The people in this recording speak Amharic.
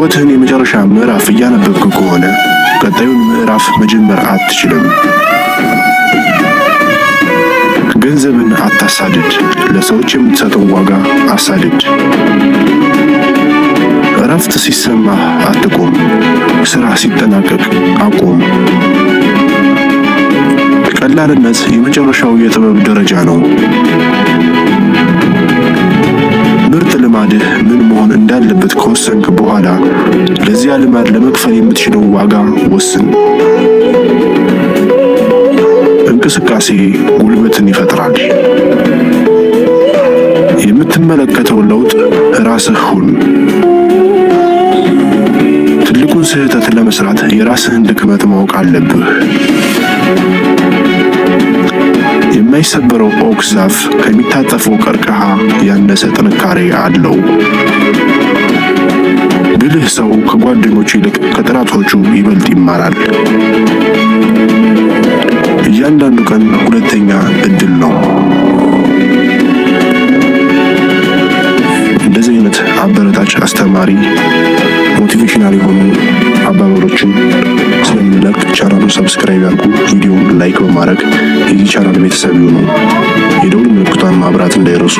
የህይወትህን የመጨረሻ ምዕራፍ እያነበብክ ከሆነ ቀጣዩን ምዕራፍ መጀመር አትችልም። ገንዘብን አታሳድድ፣ ለሰዎች የምትሰጠው ዋጋ አሳድድ። እረፍት ሲሰማህ አትቆም፣ ስራ ሲጠናቀቅ አቁም። ቀላልነት የመጨረሻው የጥበብ ደረጃ ነው። ምርጥ ልማድህ ምን መሆን እንዳለበት ከወሰንክ በኋላ ለዚያ ልማድ ለመክፈል የምትችለው ዋጋ ወስን። እንቅስቃሴ ጉልበትን ይፈጥራል። የምትመለከተው ለውጥ ራስህ ሁን። ትልቁን ስህተት ለመስራት የራስህን ድክመት ማወቅ አለብህ። የማይሰበረው ኦክ ዛፍ ከሚታጠፈው ቀርከሃ ያነሰ ጥንካሬ አለው። ብልህ ሰው ከጓደኞቹ ይልቅ ከጠላቶቹ ይበልጥ ይማራል። እያንዳንዱ ቀን ሁለተኛ እድል ነው። እንደዚህ አይነት አበረታች፣ አስተማሪ፣ ሞቲቬሽናል የሆኑ አባባሎችን ስለምንለቅ ቻናሉን ሰብስክራይብ ያድርጉ። ቪዲዮውን ላይክ በማድረግ የዚህ ቻናል ቤተሰብ ይሁኑ። የደውል ምልክቷን ማብራት እንዳይረሱ።